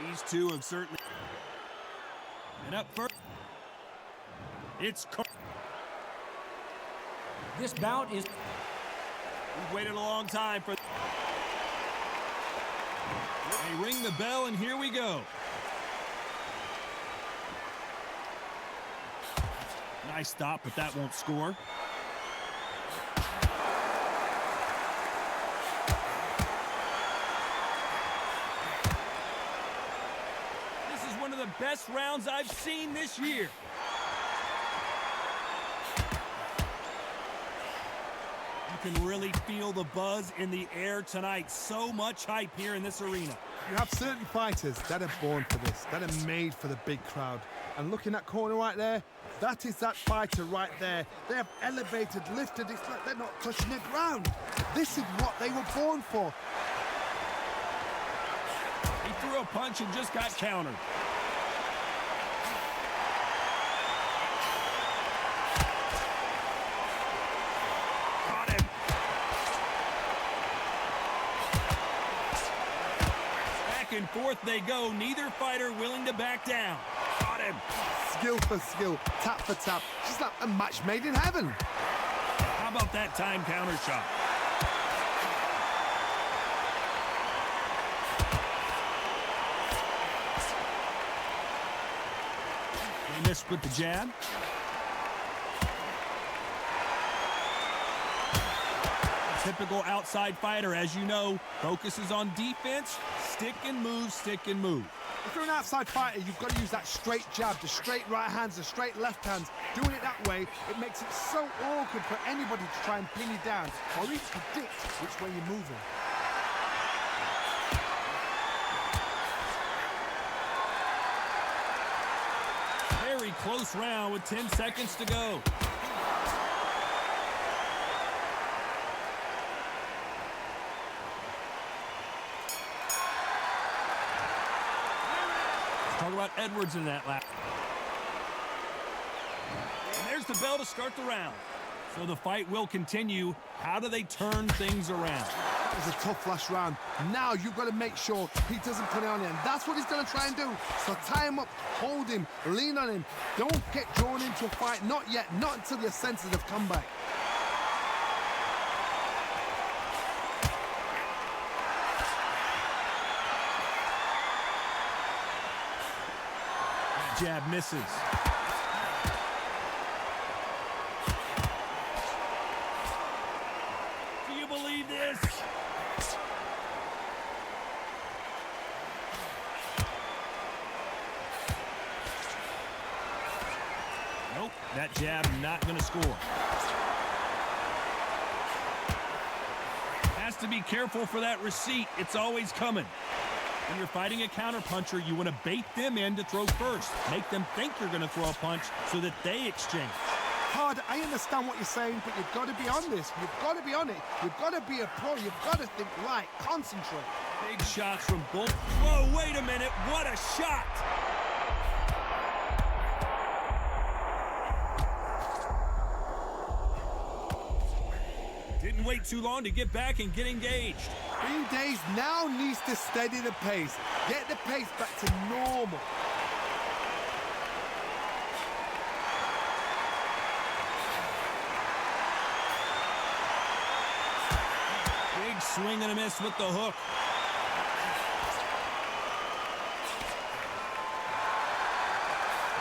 These two have certainly... And up first, it's... This bout is... We've waited a long time for... They ring the bell, and here we go. Nice stop, but that won't score. This is one of the best rounds I've seen this year. You can really feel the buzz in the air tonight. So much hype here in this arena. You have certain fighters that are born for this, that are made for the big crowd. And look in that corner right there, that is that fighter right there. They have elevated, lifted, it's like they're not touching the ground. This is what they were born for. He threw a punch and just got countered. Caught him. Back and forth they go, neither fighter willing to back down. Caught him. Skill for skill, tap for tap, just like a match made in heaven. How about that time counter shot? They missed with the jab. Typical outside fighter, as you know, focuses on defense, stick and move, stick and move. If you're an outside fighter, you've got to use that straight jab, the straight right hands, the straight left hands. Doing it that way, it makes it so awkward for anybody to try and pin you down or even predict which way you're moving. Very close round with 10 seconds to go. Talk about Edwards in that lap. And there's the bell to start the round. So the fight will continue. How do they turn things around? That was a tough last round. Now you've got to make sure he doesn't put it on him. That's what he's going to try and do. So tie him up, hold him, lean on him. Don't get drawn into a fight. Not yet. Not until your senses have come back. Jab misses. Do you believe this? Nope, that jab not going to score. Has to be careful for that receipt. It's always coming. When you're fighting a counterpuncher, you want to bait them in to throw first. Make them think you're going to throw a punch so that they exchange. Hard, I understand what you're saying, but you've got to be on this. You've got to be on it. You've got to be a pro. You've got to think right. Concentrate. Big shots from both. Whoa, wait a minute. What a shot. Didn't wait too long to get back and get engaged. Green Days now needs to steady the pace. Get the pace back to normal. Big swing and a miss with the hook.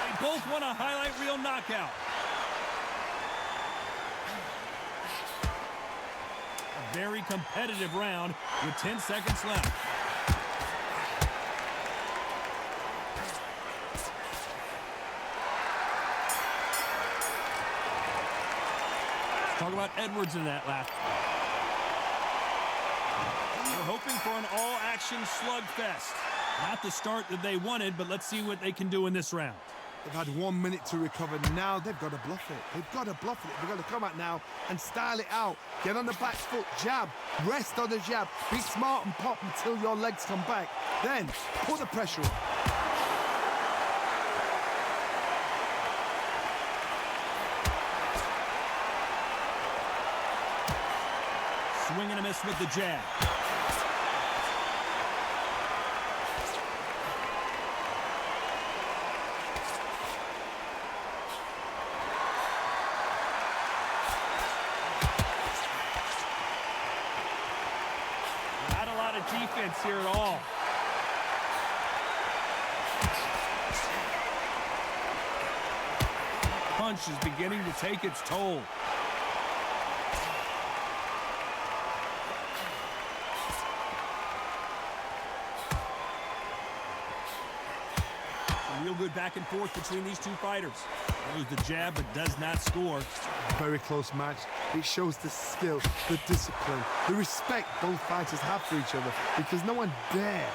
They both want a highlight reel knockout. A very competitive round with 10 seconds left. Let's talk about Edwards in that lap. We're hoping for an all-action slugfest. Not the start that they wanted, but let's see what they can do in this round. They've had 1 minute to recover. Now they've got to bluff it. They've got to bluff it. They've got to come out now and style it out. Get on the back foot, jab, rest on the jab. Be smart and pop until your legs come back. Then put the pressure on. Swing and a miss with the jab. here at all. Punch is beginning to take its toll. Real good back and forth between these two fighters. Throws the jab but does not score. Very close match. It shows the skill, the discipline, the respect both fighters have for each other because no one dare.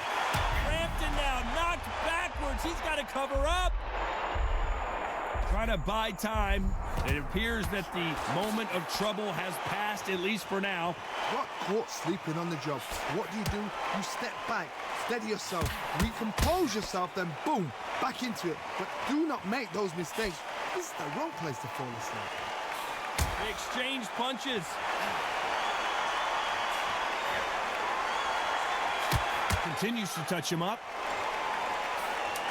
Frampton now knocked backwards. He's got to cover up. Trying to buy time. It appears that the moment of trouble has passed, at least for now. Got caught sleeping on the job. What do? You step back, steady yourself, recompose yourself, then boom, back into it. But do not make those mistakes. This is the wrong place to fall asleep. They exchange punches. Continues to touch him up.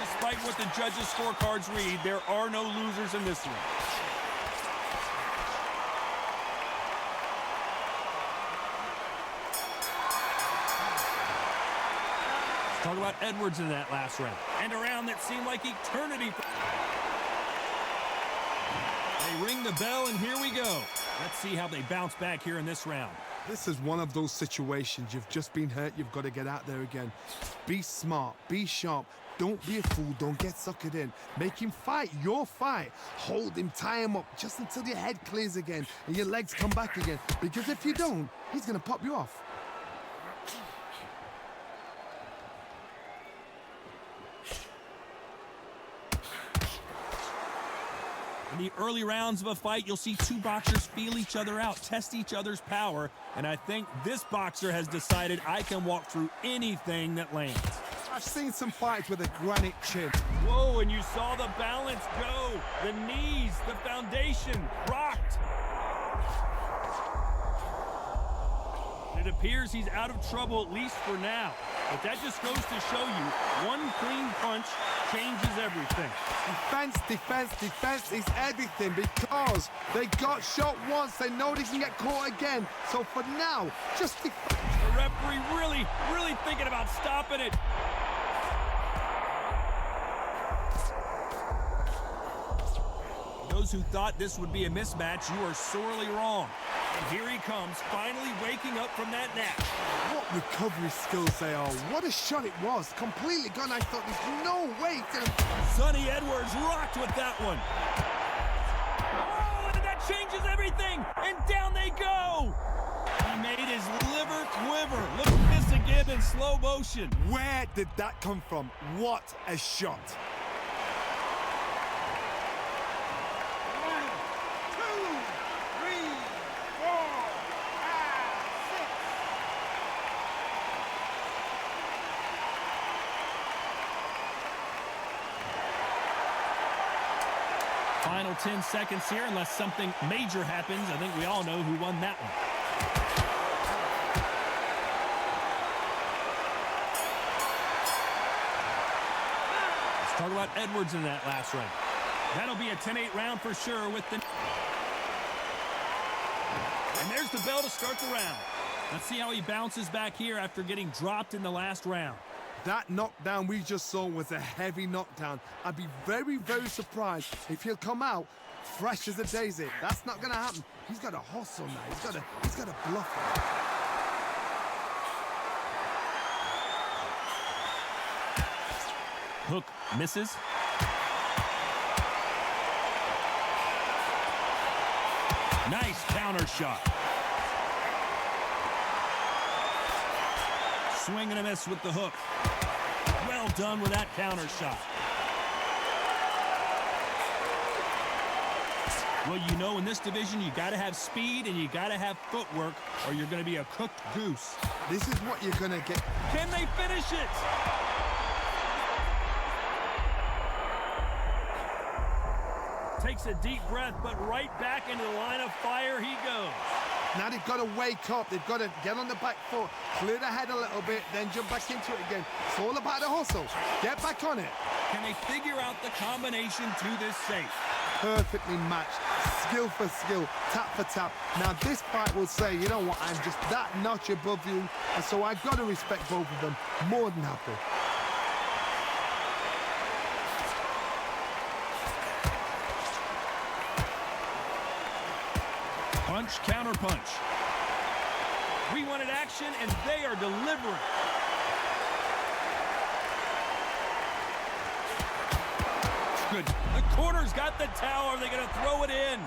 Despite what the judges' scorecards read, there are no losers in this one. Let's talk about Edwards in that last round. And a round that seemed like eternity. They ring the bell, and here we go. Let's see how they bounce back here in this round. This is one of those situations. You've just been hurt. You've got to get out there again. Be smart. Be sharp. Don't be a fool. Don't get suckered in. Make him fight your fight. Hold him, tie him up just until your head clears again and your legs come back again. Because if you don't, he's going to pop you off. In the early rounds of a fight, you'll see two boxers feel each other out, test each other's power, and I think this boxer has decided I can walk through anything that lands. I've seen some fights with a granite chin. Whoa, and you saw the balance go. The knees, the foundation, rocked. It appears he's out of trouble, at least for now. But that just goes to show you, one clean punch changes everything. Defense, defense, defense is everything because they got shot once. They know they can get caught again. So for now, just defense. The referee really thinking about stopping it. Those who thought this would be a mismatch, you are sorely wrong. And here he comes, finally waking up from that nap. What recovery skills they are. What a shot it was. Completely gone. I thought there's no way to... Sonny Edwards rocked with that one. Oh, and that changes everything. And down they go. He made his liver quiver. Look at this again in slow motion. Where did that come from? What a shot. 10 seconds here, unless something major happens. I think we all know who won that one. Let's talk about Edwards in that last round. That'll be a 10-8 round for sure with the... And there's the bell to start the round. Let's see how he bounces back here after getting dropped in the last round. That knockdown we just saw was a heavy knockdown. I'd be very, very surprised if he'll come out fresh as a daisy. That's not going to happen. He's got to hustle now. He's got to bluff it. Hook misses. Nice counter shot. Swing and a miss with the hook. Well done with that counter shot. Well, you know, in this division, you got to have speed and you got to have footwork, or you're going to be a cooked goose. This is what you're going to get. Can they finish it? Takes a deep breath, but right back into the line of fire he goes. Now they've got to wake up. They've got to get on the back foot, clear the head a little bit, then jump back into it again. It's all about the hustle. Get back on it. Can they figure out the combination to this safe? perfectly matched, skill for skill, tap for tap. Now this fight will say, you know what, I'm just that notch above you, and so I've got to respect both of them. More than happy. Punch, counter punch. We wanted action, and they are delivering. Good. The corner's got the towel. Are they going to throw it in?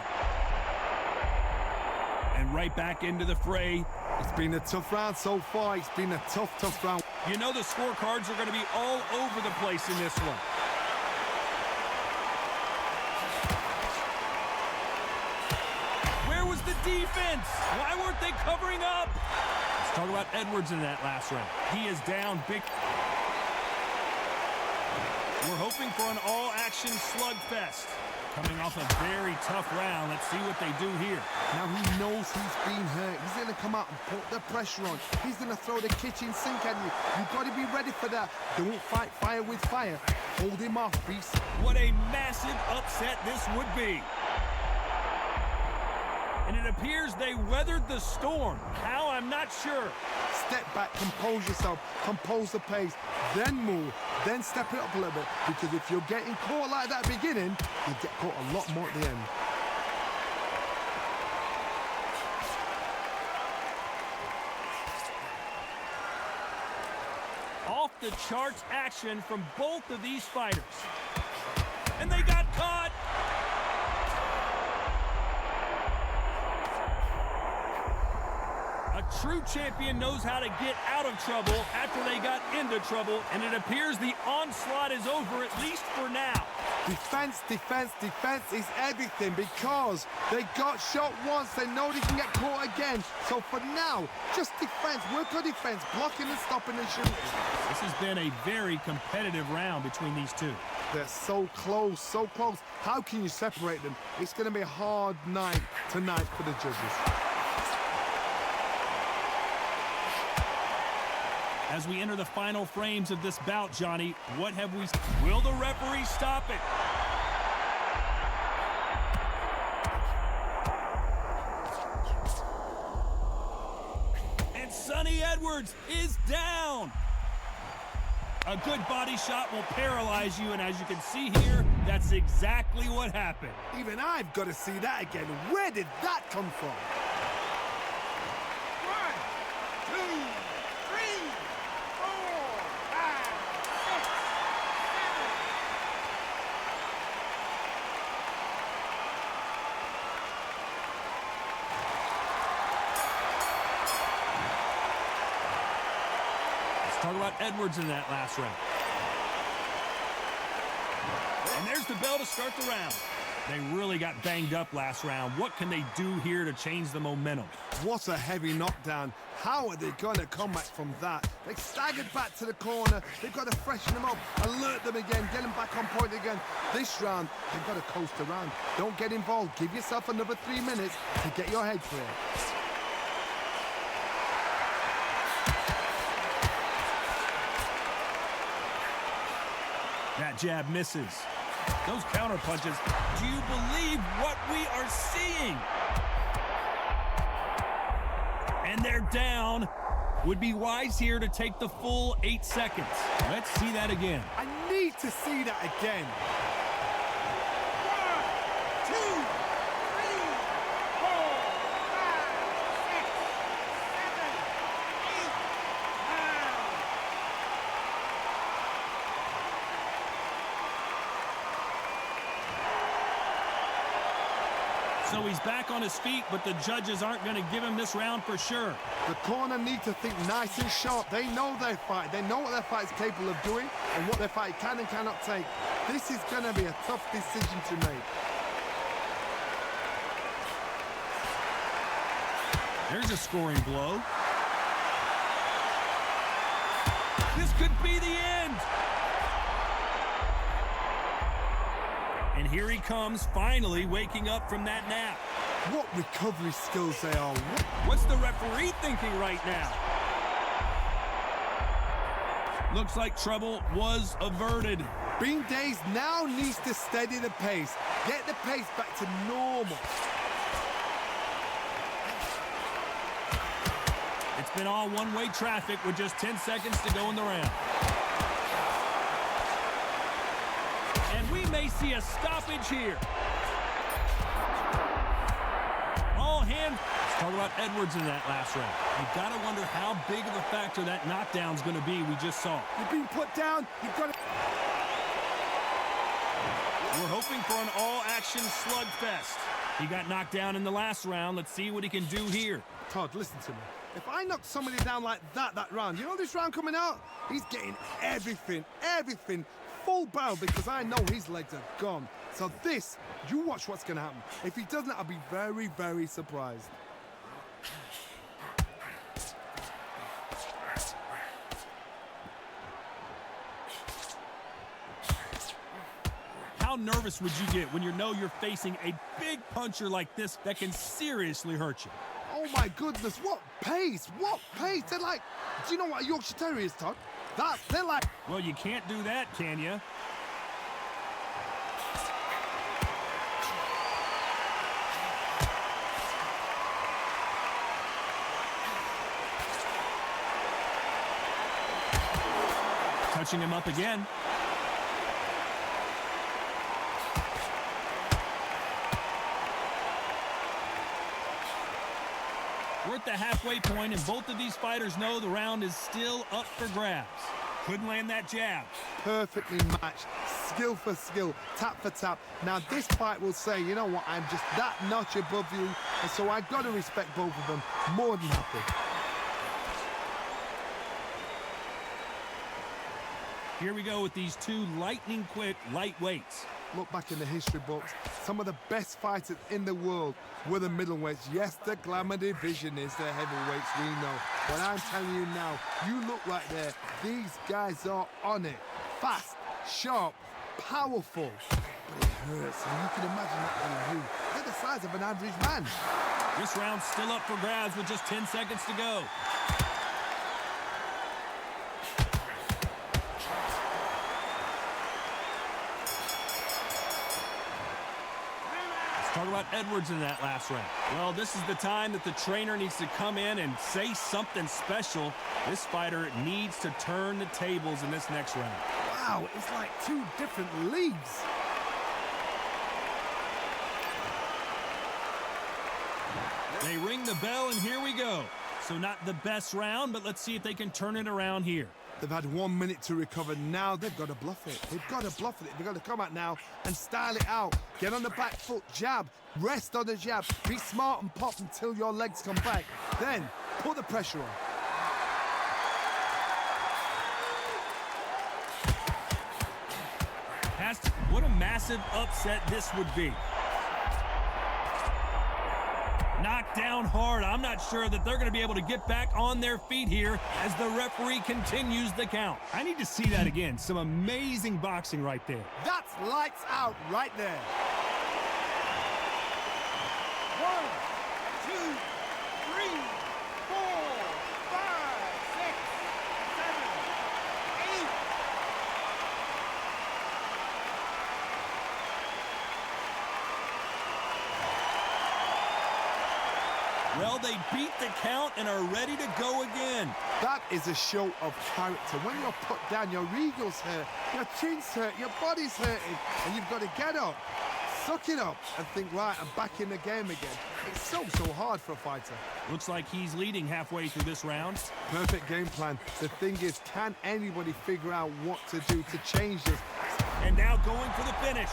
And right back into the fray. It's been a tough round so far. It's been a tough round. You know the scorecards are going to be all over the place in this one. Where was the defense? Why weren't they covering up? Let's talk about Edwards in that last round. He is down big. We're hoping for an all-action slugfest. Coming off a very tough round. Let's see what they do here. Now he knows he's been hurt. He's going to come out and put the pressure on. He's going to throw the kitchen sink at you. You've got to be ready for that. Don't fight fire with fire. Hold him off, beast. What a massive upset this would be. And it appears they weathered the storm. How? I'm not sure. Step back, compose yourself, compose the pace, then move, then step it up a little bit. Because if you're getting caught like that at the beginning, you get caught a lot more at the end. Off the charts action from both of these fighters. And they got caught. A true champion knows how to get out of trouble after they got into trouble, and it appears the onslaught is over, at least for now. Defense, defense, defense is everything because they got shot once. They know they can get caught again. So for now, just defense. Work on defense, blocking and stopping and shooting. This has been a very competitive round between these two. They're so close, so close. How can you separate them? It's going to be a hard night tonight for the judges. As we enter the final frames of this bout, Johnny, what have we... Will the referee stop it? And Sunny Edwards is down. A good body shot will paralyze you, and as you can see here, that's exactly what happened. Even I've got to see that again. Where did that come from? 1, 2, 3, 4, 5, 6, 7. Let's talk about Edwards in that last round. And there's the bell to start the round. They really got banged up last round. What can they do here to change the momentum? What a heavy knockdown. How are they going to come back from that? They staggered back to the corner. They've got to freshen them up, alert them again, get them back on point again. This round, they've got to coast around. Don't get involved. Give yourself another 3 minutes to get your head clear. That jab misses. Those counter punches. Do you believe what we are seeing? And they're down. Would be wise here to take the full 8 seconds. Let's see that again. I need to see that again. 1, 2, 3, 4, 5, 6, 7, 8, 9. So he's back on his feet, but the judges aren't going to give him this round for sure. The corner need to think nice and sharp. They know their fight. They know what their fight is capable of doing and what their fight can and cannot take. This is going to be a tough decision to make. There's a scoring blow. This could be the end. And here he comes, finally waking up from that nap. What recovery skills they are. What's the referee thinking right now? Looks like trouble was averted. Bean Days now needs to steady the pace. Get the pace back to normal. It's been all one-way traffic with just 10 seconds to go in the round. And we may see a stoppage here. All hands. Let's talk about Edwards in that last round. You've got to wonder how big of a factor that knockdown's going to be we just saw. You've been put down. You've got to... We're hoping for an all-action slugfest. He got knocked down in the last round. Let's see what he can do here. Todd, listen to me. If I knock somebody down like that round, you know this round coming out? He's getting everything, full barrel because I know his legs are gone. So this, you watch what's going to happen. If he doesn't, I'll be very, very surprised. How nervous would you get when you know you're facing a big puncher like this that can seriously hurt you? Oh my goodness, what pace, what pace. They're like, do you know what a Yorkshire Terrier is, Todd? They're like... Well, you can't do that, can you? Touching him up again. We're at the halfway point, and both of these fighters know the round is still up for grabs. Couldn't land that jab. Perfectly matched, skill for skill, tap for tap. Now this fight will say, you know what, I'm just that notch above you, and so I've got to respect both of them more than happy. Here we go with these two lightning-quick lightweights. Look back in the history books, some of the best fighters in the world were the middleweights. Yes, the glamour division is the heavyweights, we know. But I'm telling you now, you look right there, these guys are on it. Fast, sharp, powerful. But it hurts, and you can imagine that being you. They're the size of an average man. This round's still up for grabs with just 10 seconds to go. Talk about Edwards in that last round. Well, this is the time that the trainer needs to come in and say something special. This fighter needs to turn the tables in this next round. Wow, it's like two different leagues. They ring the bell, and here we go. So not the best round, but let's see if they can turn it around here. They've had 1 minute to recover. Now they've got to bluff it. They've got to bluff it. They've got to come out now and style it out. Get on the back foot, jab, rest on the jab. Be smart and pop until your legs come back. Then put the pressure on. What a massive upset this would be. Knocked down hard. I'm not sure that they're going to be able to get back on their feet here as the referee continues the count. I need to see that again. Some amazing boxing right there. That's lights out right there. 1, 2, 3, 4, 5, 6, 7, 8. Well, they beat the count and are ready to go again. That is a show of character. When you're put down, your ego's hurt, your chin's hurt, your body's hurting, and you've got to get up, suck it up, and think, right, I'm back in the game again. It's so hard for a fighter. Looks like he's leading halfway through this round. Perfect game plan. The thing is, can anybody figure out what to do to change this? And now going for the finish.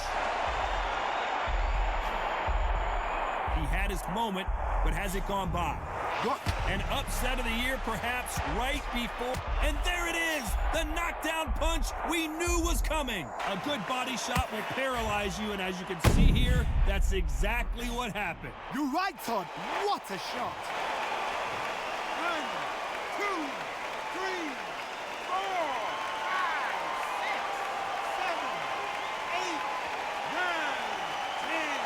He had his moment, but has it gone by? What? An upset of the year, perhaps, right before. And there it is, the knockdown punch we knew was coming. A good body shot will paralyze you, and as you can see here, that's exactly what happened. You're right, Todd. What a shot. 1, 2, 3, 4, 5, 6, 7, 8, 9, 10.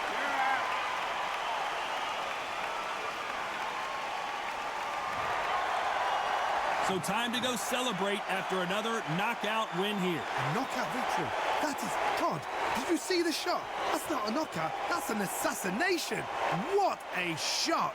You're out. So time to go celebrate after another knockout win here. A knockout victory. That is, God, did you see the shot? That's not a knockout, that's an assassination. What a shot.